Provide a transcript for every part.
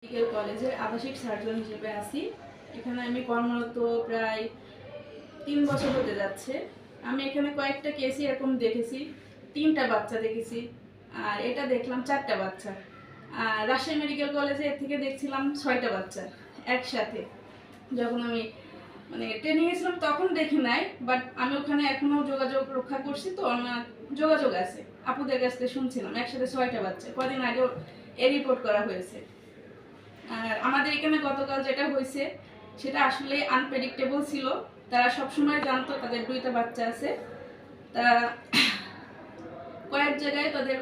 Medical কলেজের আবাসিক surgeon হিসেবে আছি। এখানে আমি কর্মরত প্রায় 3 বছর হতে যাচ্ছে। আমি এখানে কয়েকটা কেসই এরকম দেখেছি, 3টা বাচ্চা দেখেছি, আর এটা দেখলাম 4টা বাচ্চা। আর রাজশাহী মেডিকেল কলেজে এর থেকে দেখছিলাম 6টা বাচ্চা একসাথে। যখন আমি ট্রেনিংয়ে ছিলাম তখন দেখি নাই, বাট আমি ওখানে এখনো যোগাযোগ রক্ষা করছি, তো আমার যোগাযোগ আছে। আপুদের কাছ থেকে শুনছিলাম একসাথে 6টা বাচ্চা, কদিন আগেও রিপোর্ট করা হয়েছে। আর আমাদের এখানে গতকাল যেটা হয়েছে সেটা আসলে আনপ্রেডিক্টেবল ছিল। তারা সবসময় জানতো তাদের 2টা বাচ্চা আছে। তা কয়েক জায়গায় তাদের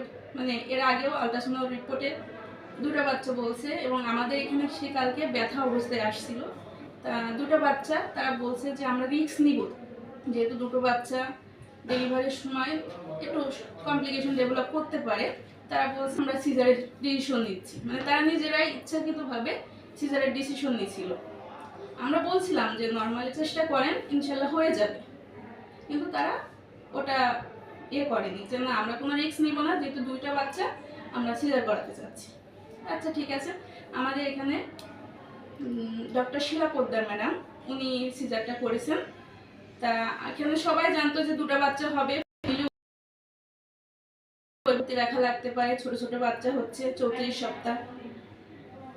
এর আগেও আল্ট্রাসাউন্ড রিপোর্টে 2টা বাচ্চা বলছে, এবং আমাদের এখানে সে কালকে ব্যথা অবস্থায় আসছিল। তা 2টা বাচ্চা তারা বলছে যে আমরা রিস্ক নিব, যেহেতু 2টো বাচ্চা ডেলিভারির সময় একটু কমপ্লিকেশন ডেভেলপ করতে পারে। তারা বলছে আমরা সিজারের ডিসিশন নিচ্ছি, তারা নিজেরাই ইচ্ছাকৃতভাবে সিজারের ডিসিশন নিয়েছিল। আমরা বলছিলাম যে নর্মালি চেষ্টা করেন, ইনশাল্লাহ হয়ে যাবে, কিন্তু তারা ওটা করেনি যে না আমরা কোনো রিস্ক নিব না, যেহেতু 2টা বাচ্চা আমরা সিজার করাতে চাচ্ছি। আচ্ছা ঠিক আছে, আমাদের এখানে ডক্টর শিলা পোদ্দার ম্যাডাম উনি সিজারটা করেছেন। তা এখানে সবাই জানতো যে 2টা বাচ্চা হবে, রাখা লাগতে পারে, ছোট ছোট বাচ্চা হচ্ছে 34 সপ্তাহ।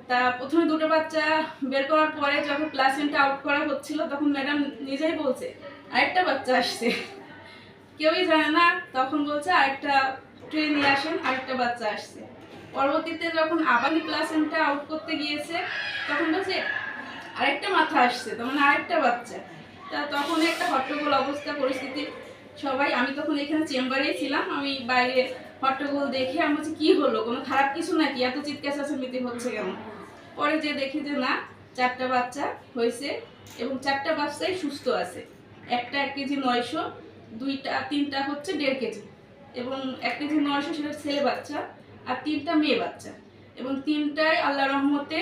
তা প্রথমে 2টো বাচ্চা বের করার পরে যখন প্লাসেন্টা আউট করা হচ্ছিল তখন ম্যাডাম নিজেই বলছে আরেকটা বাচ্চা আসছে, কেউই জানে না। তখন বলছে আরেকটা ট্রে নিয়ে আসেন, আরেকটা বাচ্চা আসছে। পরবর্তীতে যখন আবার প্লাসেন্টা আউট করতে গিয়েছে তখন বলছে আরেকটা মাথা আসছে, তখন আরেকটা বাচ্চা। তা তখন একটা হট্টগোল অবস্থা পরিস্থিতি, সবাই, আমি তখন এখানে চেম্বারেই ছিলাম, আমি বাইরে হট্টগোল দেখে আমি বলছি কি হলো, কোনো খারাপ কিছু নাকি, এত চিৎকার চেঁচামেচি হচ্ছে কেন? পরে যে দেখি যে না, 4টা বাচ্চা হয়েছে এবং 4টা বাচ্চাই সুস্থ আছে। একটা 1 কেজি 900, 3টা হচ্ছে 1.5 কেজি, এবং 1 কেজি 900 সেটা ছেলে বাচ্চা, আর 3টা মেয়ে বাচ্চা। এবং 3টাই আল্লাহর রহমতে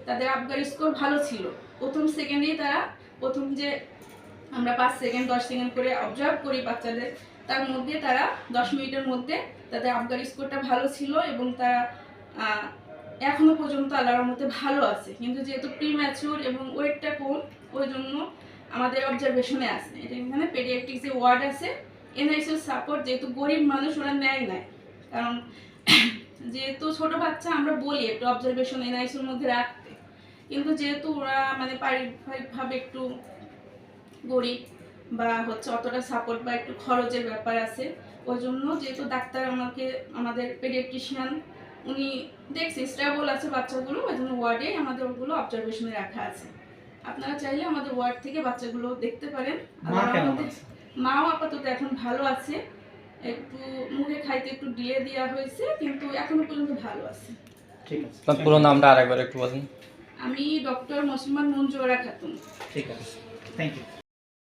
তাদের আবগার স্কোর ভালো ছিল। প্রথম সেকেন্ডেই তারা, প্রথম যে আমরা 5 সেকেন্ড 10 সেকেন্ড করে অবজার্ভ করি বাচ্চাদের, তার মধ্যে তারা 10 মিনিটের মধ্যে তাদের আবগার স্কোরটা ভালো ছিল, এবং তারা এখনো পর্যন্ত আল্লাহর রহমতে ভালো আছে। কিন্তু যেহেতু প্রিম্যাচিউর এবং ওয়েটটা কম, ওই জন্য আমাদের অবজারভেশনে আছে। এটা এখানে পেডিয়াট্রিক্স যে ওয়ার্ড আছে, এনআইসিইউ সাপোর্ট, যেহেতু গরিব মানুষ ওরা নেয় নাই, কারণ যেহেতু ছোট বাচ্চা আমরা বলি একটু অবজারভেশন এনআইসিইউর মধ্যে রাখতে, কিন্তু যেহেতু ওরা পারিবারিকভাবে একটু গরিব বা হচ্ছে অতটা সাপোর্ট বা একটু খরচের ব্যাপার আছে, ওই জন্য যেহেতু ডাক্তার আমাদের পেডিয়াট্রিশিয়ান উনি দেখছি স্টেবল আছে বাচ্চাগুলো, ওই জন্য ওয়ার্ডে আমাদের ওগুলো অবজারভেশনে রাখা আছে। আপনারা চাইলে আমাদের ওয়ার্ড থেকে বাচ্চাগুলো দেখতে পারেন। মাও আপাতত এখন ভালো আছে, একটু মুখে খাইতে একটু ডিলে দেওয়া হয়েছে, কিন্তু এখনো পর্যন্ত ভালো আছে। ঠিক আছে, পুরো নামটা আরেকবার একটু বলেন। আমি ডক্টর মুসলিমান মঞ্জুরা খাতুন। ঠিক আছে, থ্যাংক ইউ।